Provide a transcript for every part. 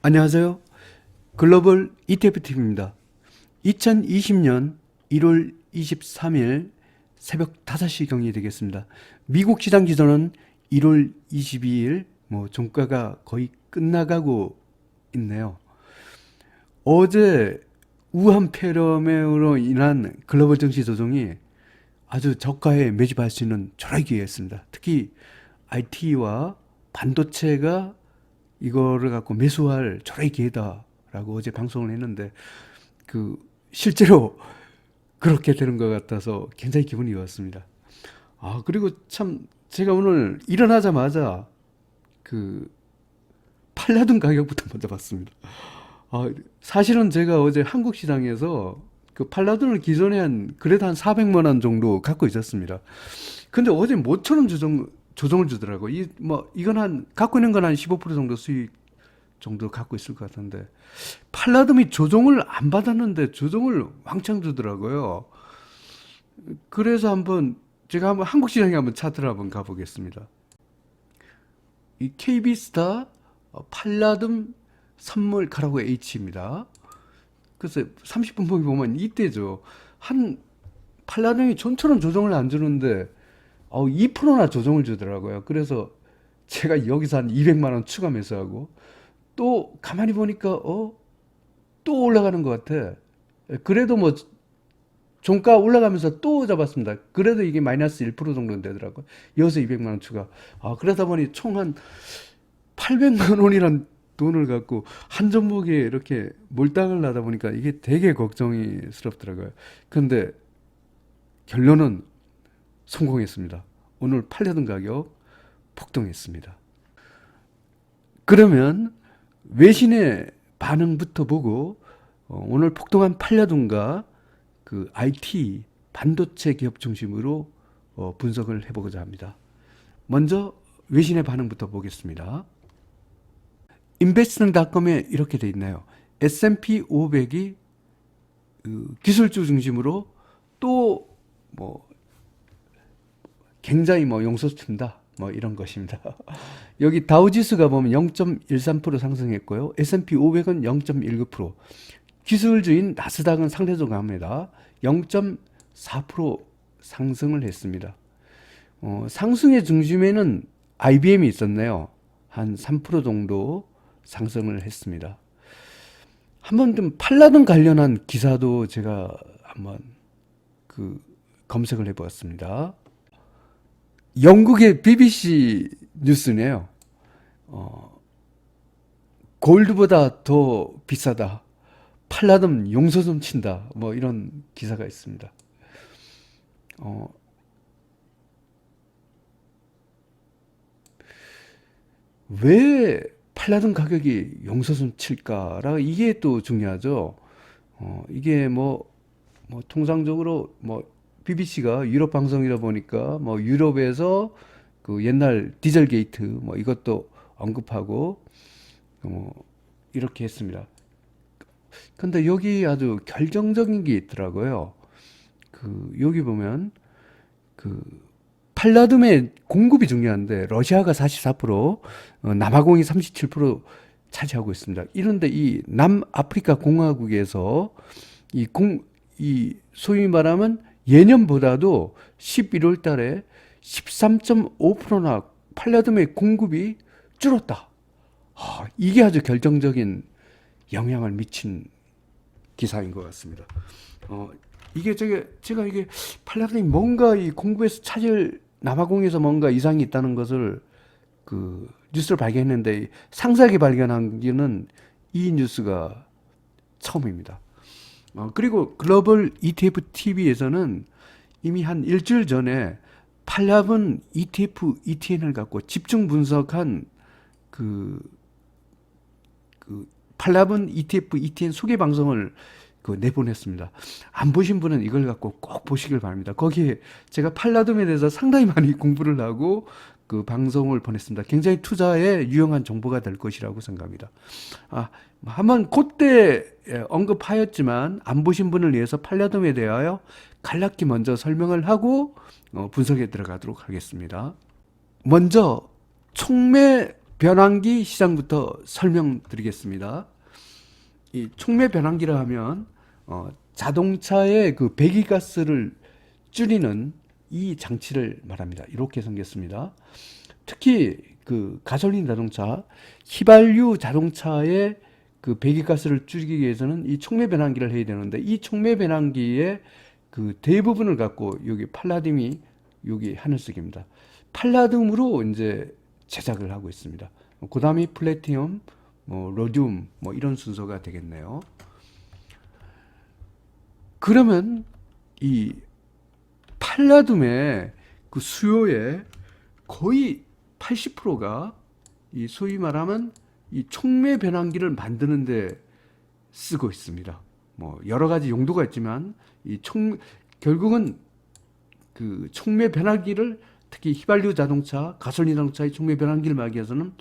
안녕하세요. 글로벌 ETFTV입니다. 2020년 1월 23일 새벽 5시경이 되겠습니다. 미국 시장 기조는 1월 22일 종가가 거의 끝나가고 있네요. 어제 우한 폐렴으로 인한 글로벌 증시 조정이 아주 저가에 매집할 수 있는 절호의 기회였습니다. 특히 IT와 반도체가 이거를 갖고 매수할 절호의 기회다라고 어제 방송을 했는데 실제로 그렇게 되는 것 같아서 굉장히 기분이 좋았습니다. 그리고 참 제가 오늘 일어나자마자 팔라둔 가격부터 먼저 봤습니다. 사실은 제가 어제 한국 시장에서 팔라둔을 기존에 그래도 한 400만 원 정도 갖고 있었습니다. 근데 어제 모처럼 조정을 주더라고. 이건 갖고 있는 건 한 15% 정도 수익 정도 갖고 있을 것 같은데, 팔라듐이 조정을 안 받았는데 조정을 왕창 주더라고요. 그래서 제가 한국 시장에 차트를 가보겠습니다. 이 KB스타 팔라듐 선물 가라고 H입니다. 그래서 30분 보면 이때죠. 팔라듐이 좀처럼 조정을 안 주는데 2%나 조정을 주더라고요. 그래서 제가 여기서 한 200만 원 추가 매수하고, 또 가만히 보니까 또 올라가는 것 같아. 그래도 종가 올라가면서 또 잡았습니다. 그래도 이게 마이너스 1% 정도 되더라고요. 여기서 200만 원 추가. 그러다 보니 총 한 800만 원이란 돈을 갖고 한 종목에 이렇게 몰빵을 하다 보니까 이게 되게 걱정스럽더라고요. 근데 결론은 성공했습니다. 오늘 팔려던 가격 폭등했습니다. 그러면 외신의 반응부터 보고 오늘 폭등한 팔려둔가 IT 반도체 기업 중심으로 분석을 해보고자 합니다. 먼저 외신의 반응부터 보겠습니다. 인베스트닷컴에 이렇게 돼 있나요? S&P 500이 기술주 중심으로 또 굉장히 용서친다 이런 것입니다. 여기 다우지수가 보면 0.13% 상승했고요. S&P 500은 0.19%, 기술주인 나스닥은 상대적으로 강합니다. 0.4% 상승을 했습니다. 상승의 중심에는 IBM이 있었네요. 한 3% 정도 상승을 했습니다. 한번 좀 팔라듐 관련한 기사도 제가 한번 검색을 해보았습니다. 영국의 BBC 뉴스네요. 골드보다 더 비싸다, 팔라듐 용서 좀 친다, 이런 기사가 있습니다. 왜 팔라듐 가격이 용서 좀 칠까라, 이게 또 중요하죠. 이게 통상적으로 BBC가 유럽 방송이다 보니까 유럽에서 옛날 디젤 게이트 이것도 언급하고 이렇게 했습니다. 근데 여기 아주 결정적인 게 있더라고요. 여기 보면 팔라듐의 공급이 중요한데 러시아가 44%, 남아공이 37% 차지하고 있습니다. 이런데 이 남아프리카 공화국에서 소위 말하면 예년보다도 11월 달에 13.5%나 팔라듐의 공급이 줄었다. 이게 아주 결정적인 영향을 미친 기사인 것 같습니다. 제가 이게 팔라듐이 뭔가 이 공급에서 남아공에서 뭔가 이상이 있다는 것을 뉴스를 발견했는데, 상세하게 발견한 게는 이 뉴스가 처음입니다. 그리고 글로벌 ETF TV에서는 이미 한 일주일 전에 팔라듐 ETF, ETN을 갖고 집중 분석한 팔라듐 ETF, ETN 소개 방송을 내보냈습니다. 안 보신 분은 이걸 갖고 꼭 보시길 바랍니다. 거기에 제가 팔라듐에 대해서 상당히 많이 공부를 하고 방송을 보냈습니다. 굉장히 투자에 유용한 정보가 될 것이라고 생각합니다. 한번 그때 언급하였지만 안 보신 분을 위해서 팔라듐에 대하여 간략히 먼저 설명을 하고 분석에 들어가도록 하겠습니다. 먼저 총매 변환기 시장부터 설명드리겠습니다. 이 촉매 변환기라 하면 자동차의 그 배기가스를 줄이는 이 장치를 말합니다. 이렇게 생겼습니다. 특히 그 가솔린 자동차, 휘발유 자동차의 그 배기가스를 줄이기 위해서는 이 촉매 변환기를 해야 되는데, 이 촉매 변환기의 그 대부분을 갖고 여기 팔라듐이 여기 하늘색입니다. 팔라듐으로 이제 제작을 하고 있습니다. 그 다음이 플래티넘, 뭐 로듐, 뭐 이런 순서가 되겠네요. 그러면 이 팔라듐의 그 수요의 거의 80%가 이 소위 말하면 이 촉매 변환기를 만드는데 쓰고 있습니다. 뭐 여러 가지 용도가 있지만 결국은 그 촉매 변환기를, 특히 휘발유 자동차, 가솔린 자동차의 촉매 변환기를 막기 위해서는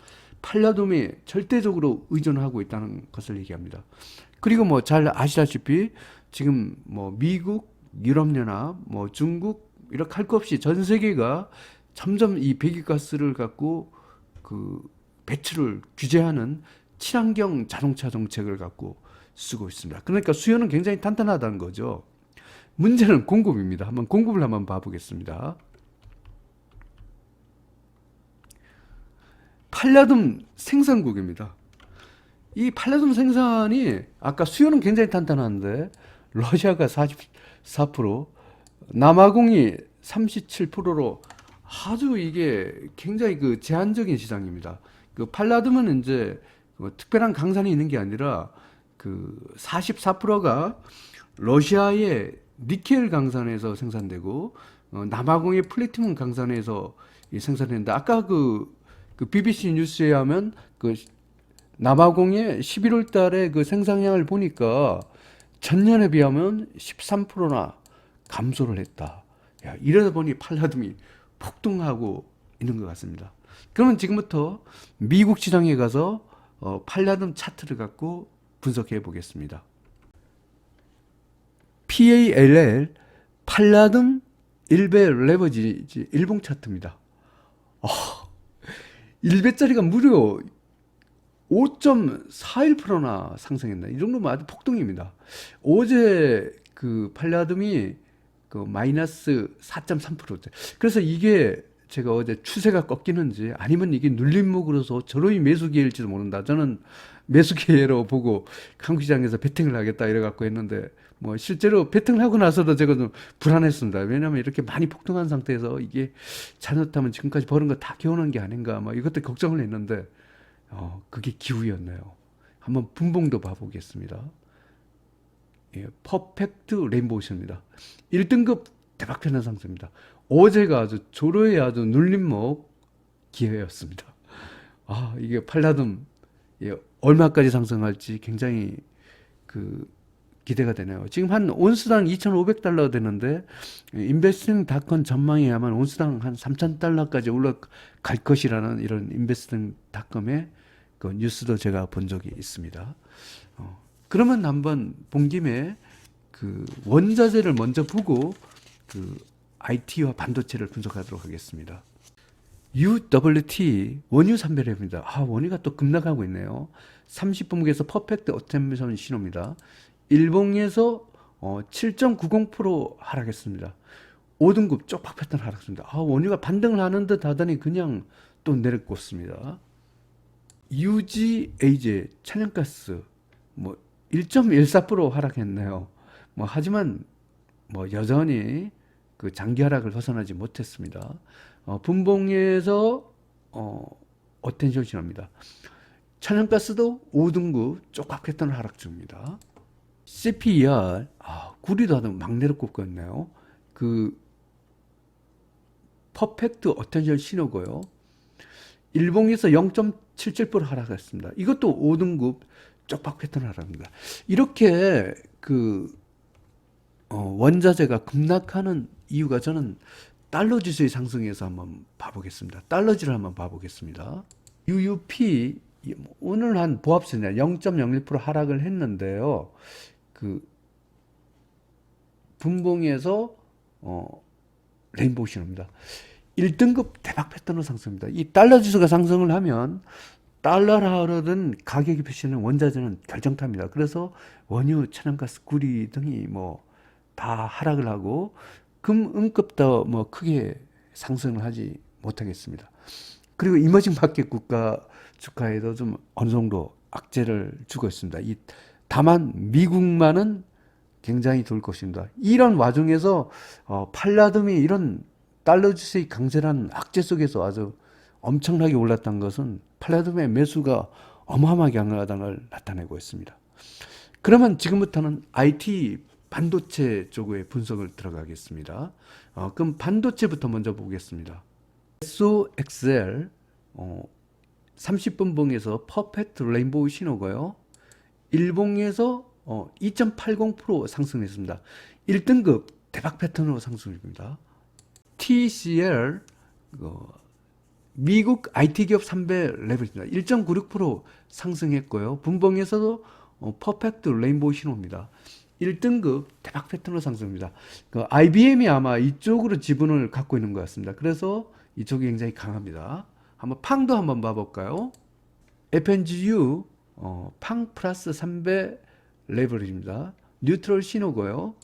팔라듐에 절대적으로 의존하고 있다는 것을 얘기합니다. 그리고 뭐 잘 아시다시피 지금 뭐 미국, 유럽연합, 뭐 중국 이렇게 할 것 없이 전 세계가 점점 이 배기가스를 갖고 그 배출을 규제하는 친환경 자동차 정책을 갖고 쓰고 있습니다. 그러니까 수요는 굉장히 탄탄하다는 거죠. 문제는 공급입니다. 공급을 한번 봐보겠습니다. 팔라듐 생산국입니다. 이 팔라듐 생산이 아까 수요는 굉장히 탄탄한데 러시아가 44%, 남아공이 37%로 아주 이게 굉장히 그 제한적인 시장입니다. 그 팔라듐은 이제 뭐 특별한 강산이 있는 게 아니라 그 44%가 러시아의 니켈 강산에서 생산되고 남아공의 플래티넘 강산에서 생산되는데, 아까 그 BBC 뉴스에 하면 그 남아공의 11월 달에 그 생산량을 보니까 전년에 비하면 13%나 감소를 했다. 야, 이러다 보니 팔라듐이 폭등하고 있는 것 같습니다. 그러면 지금부터 미국 시장에 가서 팔라듐 차트를 갖고 분석해 보겠습니다. PALL 팔라듐 일배 레버리지 일봉 차트입니다. 1배짜리가 무려 5.41%나 상승했나. 이 정도면 아주 폭등입니다. 어제 그 팔라듐이 그 마이너스 4.3%대. 그래서 이게 제가 어제 추세가 꺾이는지 아니면 이게 눌림목으로서 저로이 매수 기회일지도 모른다. 저는 매수 기회로 보고 한국 시장에서 베팅을 하겠다 이래 갖고 했는데, 뭐 실제로 베팅을 하고 나서도 제가 좀 불안했습니다. 왜냐하면 이렇게 많이 폭등한 상태에서 이게 잘못하면 지금까지 벌은 거 다 겨우는 게 아닌가, 뭐 이것도 걱정을 했는데 그게 기우였네요. 한번 분봉도 봐보겠습니다. 예, 퍼펙트 레인보우입니다. 1등급 대박 편한 상승입니다. 어제가 아주 조로의 아주 눌림목 기회였습니다. 이게 팔라듐 얼마까지 상승할지 굉장히 그 기대가 되네요. 지금 한 온스당 2,500달러 되는데 인베스팅닷컴 전망에 하면 온스당 한 3,000달러까지 올라갈 것이라는 이런 인베스팅닷컴의 그 뉴스도 제가 본 적이 있습니다. 그러면 한번 본 김에 그 원자재를 먼저 보고 그 IT와 반도체를 분석하도록 하겠습니다. UWT 원유 산별입니다. 원유가 또 급락하고 있네요. 30분기에서 퍼펙트 어템션 신호입니다. 일봉에서 7.90% 하락했습니다. 5등급 쪽박 패턴 하락했습니다. 원유가 반등을 하는 듯 하더니 그냥 또 내려꽂습니다. UGAJ 천연가스 뭐 1.14% 하락했네요. 뭐 하지만 뭐 여전히 그 장기 하락을 벗어나지 못했습니다. 분봉에서 어텐션 신호입니다. 천연가스도 5등급 쪽박 패턴 하락 중입니다. CPER 구리도 하던 막 내려꽂고 있네요. 그 퍼펙트 어텐션 신호고요. 일봉에서 0.77% 하락했습니다. 이것도 5등급 쪽박 패턴 하락입니다. 이렇게 그 원자재가 급락하는 이유가, 저는 달러 지수의 상승에서 한번 봐보겠습니다. 달러지를 한번 봐보겠습니다. UUP 오늘 한 보합세냐 0.01% 하락을 했는데요. 그 분봉에서 레인보우 신호입니다. 1등급 대박 패턴으로 상승합니다. 이 달러 지수가 상승을 하면 달러라 오르든 가격이 표시하는 원자재는 결정타입니다. 그래서 원유, 천연가스, 구리 등이 뭐 다 하락을 하고 금, 은급도 뭐 크게 상승을 하지 못하겠습니다. 그리고 이머징 마켓 국가 주가에도 좀 어느 정도 악재를 주고 있습니다. 다만 미국만은 굉장히 좋을 것입니다. 이런 와중에서 팔라듐이 이런 달러 지수의 강세라는 악재 속에서 아주 엄청나게 올랐던 것은 팔라듐의 매수가 어마어마하게 강하다는 걸 나타내고 있습니다. 그러면 지금부터는 IT 반도체 쪽의 분석을 들어가겠습니다. 그럼 반도체부터 먼저 보겠습니다. SOXL 30분봉에서 퍼펙트 레인보우 신호고요. 일봉에서 2.80% 상승했습니다. 1등급 대박 패턴으로 상승입니다. TCL 미국 IT 기업 3배 레벨입니다. 1.96% 상승했고요. 분봉에서도 퍼펙트 레인보우 신호입니다. 1등급 대박 패턴으로 상승입니다. IBM이 아마 이쪽으로 지분을 갖고 있는 것 같습니다. 그래서 이쪽이 굉장히 강합니다. 한번 팡도 한번 봐볼까요? FNGU 팡 플러스 3배 레벨입니다. 뉴트럴 신호고요.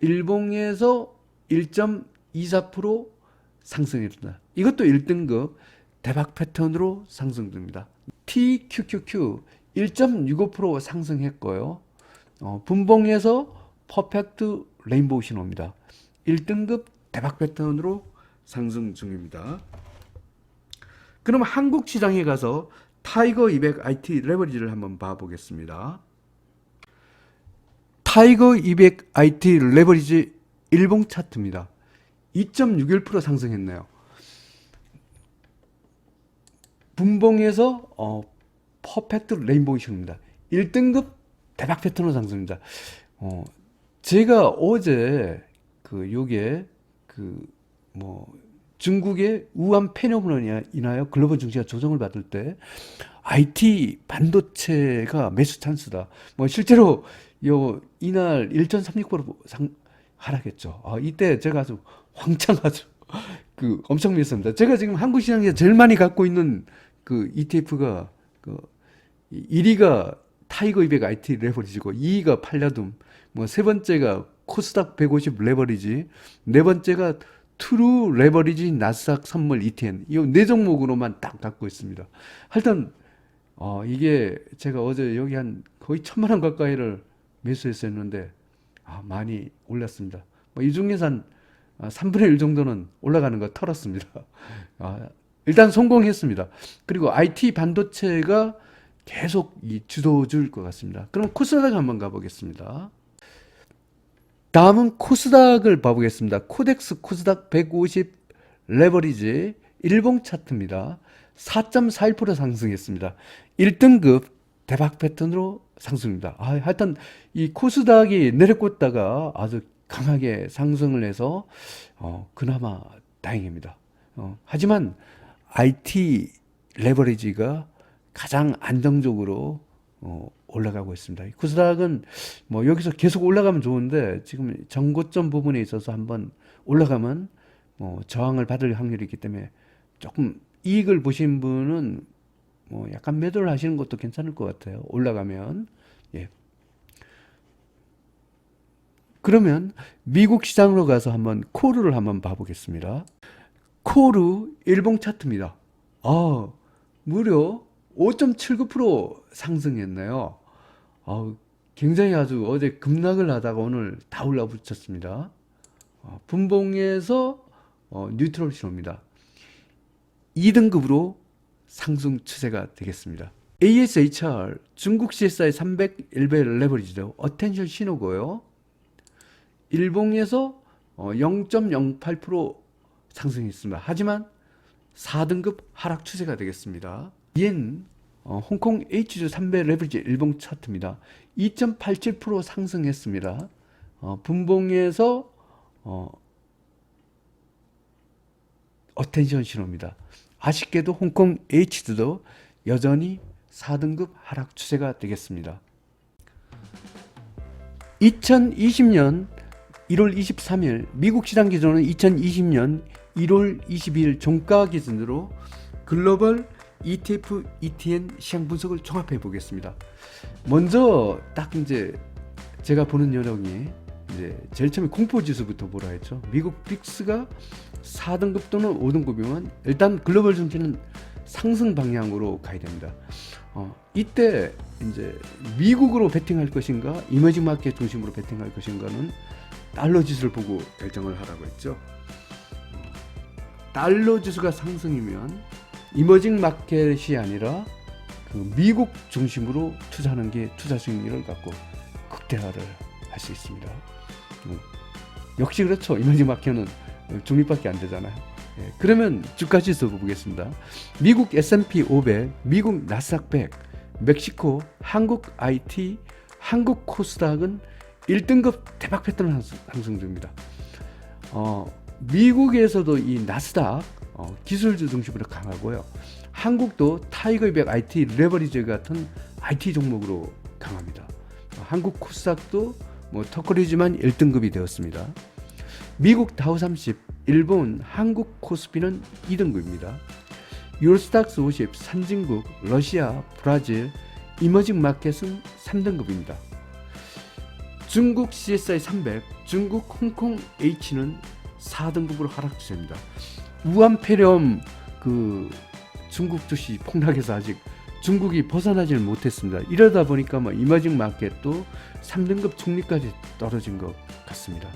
일봉에서 1.24% 상승했습니다. 이것도 1등급 대박 패턴으로 상승됩니다. TQQQ 1.65% 상승했고요. 분봉에서 퍼펙트 레인보우 신호입니다. 1등급 대박 패턴으로 상승 중입니다. 그럼 한국 시장에 가서 타이거 200 IT 레버리지를 한번 봐보겠습니다. 타이거 200 IT 레버리지 일봉 차트입니다. 2.61% 상승했네요. 분봉에서 퍼펙트 레인보우 신호입니다. 1등급 대박 패턴으로 상승입니다. 제가 어제 요게 중국의 우한 폐렴으로 인하여 글로벌 증시가 조정을 받을 때 IT 반도체가 매수 찬스다. 실제로 이날 1.36% 하락했죠. 이때 제가 아주 황창 아주 엄청 매수합니다. 제가 지금 한국 시장에서 제일 많이 갖고 있는 ETF가 1위가 타이거 200 IT 레버리지고 2위가 팔라듐, 세 번째가 코스닥 150 레버리지, 네 번째가 트루 레버리지 나스닥 선물 ETN. 이 네 종목으로만 딱 갖고 있습니다. 하여튼 이게 제가 어제 여기 한 거의 1,000만 원 가까이를 매수했었는데 많이 올랐습니다. 이 중에서 한 3분의 1 정도는 올라가는 거 털었습니다. 일단 성공했습니다. 그리고 IT 반도체가 계속 주도줄 것 같습니다. 그럼 코스닥 한번 가보겠습니다. 다음은 코스닥을 봐보겠습니다. 코덱스 코스닥 150 레버리지 일봉 차트입니다. 4.41% 상승했습니다. 1등급 대박 패턴으로 상승입니다. 하여튼 이 코스닥이 내려꽂다가 아주 강하게 상승을 해서 그나마 다행입니다. 하지만 IT 레버리지가 가장 안정적으로 올라가고 있습니다. 코스닥은 여기서 계속 올라가면 좋은데 지금 정고점 부분에 있어서 한번 올라가면 저항을 받을 확률이 있기 때문에 조금 이익을 보신 분은 약간 매도를 하시는 것도 괜찮을 것 같아요. 올라가면. 예. 그러면 미국 시장으로 가서 한번 코르를 한번 봐보겠습니다. 코르 일봉 차트입니다. 무려 5.79% 상승했네요. 굉장히 아주 어제 급락을 하다가 오늘 다 올라붙었습니다. 분봉에서 뉴트럴 신호입니다. 2등급으로 상승 추세가 되겠습니다. ASHR 중국 CSI 300 일베 레버리지도 어텐션 신호고요. 일봉에서 0.08% 상승했습니다. 하지만 4등급 하락 추세가 되겠습니다. 옌 홍콩 H주 3배 레버리지 일봉 차트입니다. 2.87% 상승했습니다. 분봉에서 어텐션 신호입니다. 아쉽게도 홍콩 H주도 여전히 4등급 하락 추세가 되겠습니다. 2020년 1월 23일 미국 시장 기준으로는 2020년 1월 22일 종가 기준으로 글로벌 ETF, ETN 시장 분석을 종합해 보겠습니다. 먼저 딱 이제 제가 보는 요령이 이제 제일 처음에 공포 지수부터 보라 했죠. 미국 빅스가 4등급 또는 5등급이면 일단 글로벌 증시는 상승 방향으로 가야 됩니다. 이때 이제 미국으로 베팅할 것인가, 이머징 마켓 중심으로 베팅할 것인가는 달러 지수를 보고 결정을 하라고 했죠. 달러 지수가 상승이면 이머징 마켓이 아니라 그 미국 중심으로 투자하는 게 투자 수익률을 갖고 극대화를 할 수 있습니다. 역시 그렇죠. 이머징 마켓은 중립밖에 안 되잖아요. 그러면 주가 지수 보겠습니다. 미국 S&P 500, 미국 나스닥 100, 멕시코, 한국 IT, 한국 코스닥은 1등급 대박 패턴 상승 중입니다. 미국에서도 이 나스닥 기술주 중심으로 강하고요. 한국도 타이거 200 IT 레버리지 같은 IT 종목으로 강합니다. 한국 코스닥도 터커리지만 1등급이 되었습니다. 미국 다우 30, 일본, 한국 코스피는 2등급입니다. 유로스탁스 50, 선진국, 러시아, 브라질, 이머징 마켓은 3등급입니다. 중국 CSI 300, 중국 홍콩 H는 4등급으로 하락 추세입니다. 우한 폐렴 그 중국 주식 폭락해서 아직 중국이 벗어나지는 못했습니다. 이러다 보니까 이머징 마켓도 3등급 중립까지 떨어진 것 같습니다.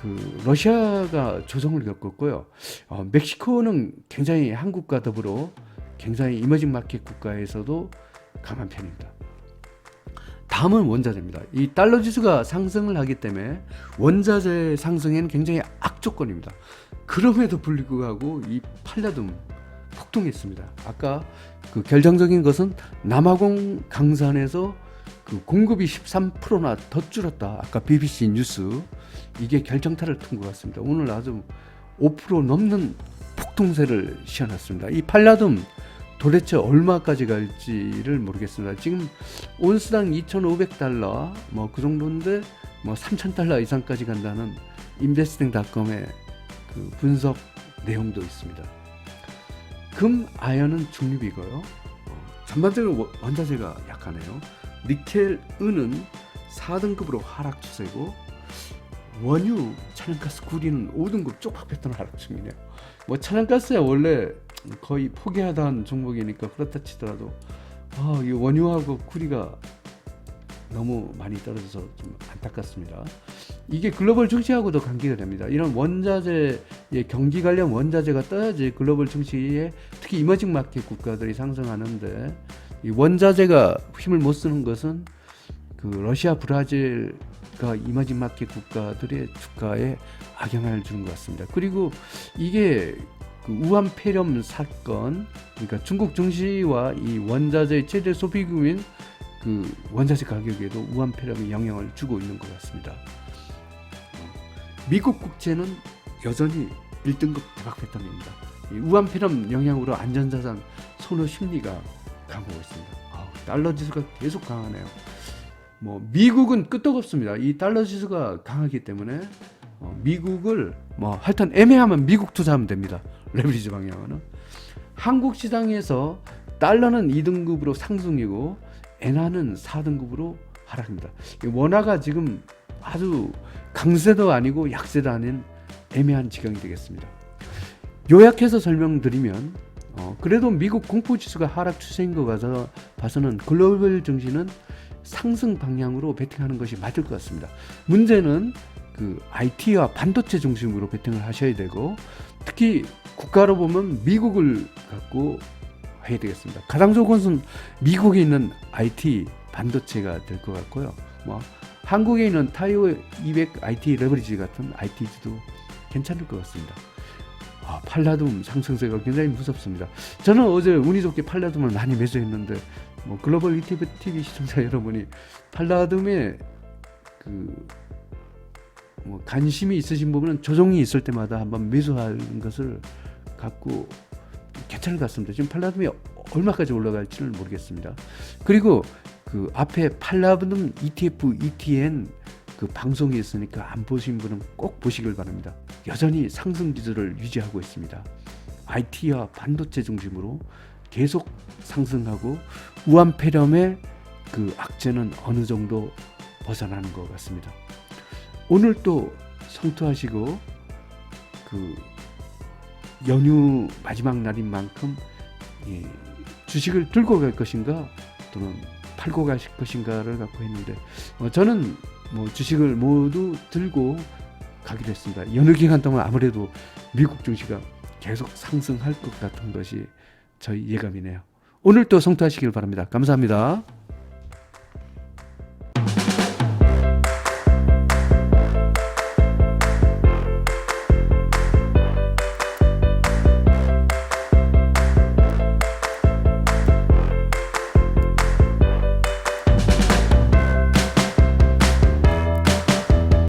그 러시아가 조정을 겪었고요. 멕시코는 굉장히 한국과 더불어 굉장히 이머징 마켓 국가에서도 강한 편입니다. 다음은 원자재입니다. 이 달러 지수가 상승을 하기 때문에 원자재 상승에는 굉장히 악조건입니다. 그럼에도 불구하고 이 팔라듐 폭등했습니다. 아까 그 결정적인 것은 남아공 강산에서 그 공급이 13%나 더 줄었다. 아까 BBC 뉴스 이게 결정타를 튼 것 같습니다. 오늘 아주 5% 넘는 폭등세를 시현했습니다. 이 팔라듐 도대체 얼마까지 갈지를 모르겠습니다. 지금 온스당 2,500달러 그 정도인데 3,000달러 이상까지 간다는 인베스팅닷컴의 그 분석 내용도 있습니다. 금, 아연은 중립이고요. 전반적으로 원자재가 약하네요. 니켈, 은은 4등급으로 하락 추세고 원유, 천연가스, 구리는 5등급 쪽박 패턴 하락 중이네요. 천연가스야 원래 거의 포기하던 종목이니까 그렇다 치더라도 이 원유하고 구리가 너무 많이 떨어져서 좀 안타깝습니다. 이게 글로벌 증시하고도 관계가 됩니다. 이런 원자재의 경기 관련 원자재가 떠야지 글로벌 증시에 특히 이머징 마켓 국가들이 상승하는데 이 원자재가 힘을 못 쓰는 것은 그 러시아, 브라질과 이머징 마켓 국가들의 주가에 악영향을 주는 것 같습니다. 그리고 이게 그 우한 폐렴 사건, 그러니까 중국 증시와 이 원자재 최대 소비국인 그 원자재 가격에도 우한 폐렴이 영향을 주고 있는 것 같습니다. 미국 국채는 여전히 1등급 대박 패턴입니다. 이 우한 폐렴 영향으로 안전자산 선호 심리가 강하고 있습니다. 달러 지수가 계속 강하네요. 미국은 끄떡없습니다. 이 달러 지수가 강하기 때문에 미국을 하여튼 애매하면 미국 투자하면 됩니다. 레버리지 방향은 한국 시장에서 달러는 2등급으로 상승이고 엔화는 4등급으로 하락입니다. 원화가 지금 아주 강세도 아니고 약세도 아닌 애매한 지경이 되겠습니다. 요약해서 설명드리면 그래도 미국 공포지수가 하락 추세인 것 같아서 봐서는 글로벌 증시는 상승 방향으로 베팅하는 것이 맞을 것 같습니다. 문제는 그 IT와 반도체 중심으로 베팅을 하셔야 되고 특히 국가로 보면 미국을 갖고 해야 되겠습니다. 가장 좋은 것은 미국에 있는 IT 반도체가 될 것 같고요. 한국에 있는 타이거 200 IT 레버리지 같은 IT도 괜찮을 것 같습니다. 팔라듐 상승세가 굉장히 무섭습니다. 저는 어제 운이 좋게 팔라듐을 많이 매수했는데 글로벌 ETF 시청자 여러분이 팔라듐에 관심이 있으신 부분은 조정이 있을 때마다 한번 매수하는 것을 갖고 괜찮을 것 같습니다. 지금 팔라듐이 얼마까지 올라갈지는 모르겠습니다. 그리고 그 앞에 팔라듐 ETF, ETN 그 방송이 있으니까 안 보신 분은 꼭 보시길 바랍니다. 여전히 상승 기조를 유지하고 있습니다. IT와 반도체 중심으로 계속 상승하고 우한폐렴의 그 악재는 어느 정도 벗어나는 것 같습니다. 오늘 또 성투하시고 그 연휴 마지막 날인 만큼 주식을 들고 갈 것인가 또는 팔고 가실 것인가를 갖고 했는데 저는 뭐 주식을 모두 들고 가기로 했습니다. 연휴 기간 동안 아무래도 미국 증시가 계속 상승할 것 같은 것이 저희 예감이네요. 오늘 또 성투하시길 바랍니다. 감사합니다.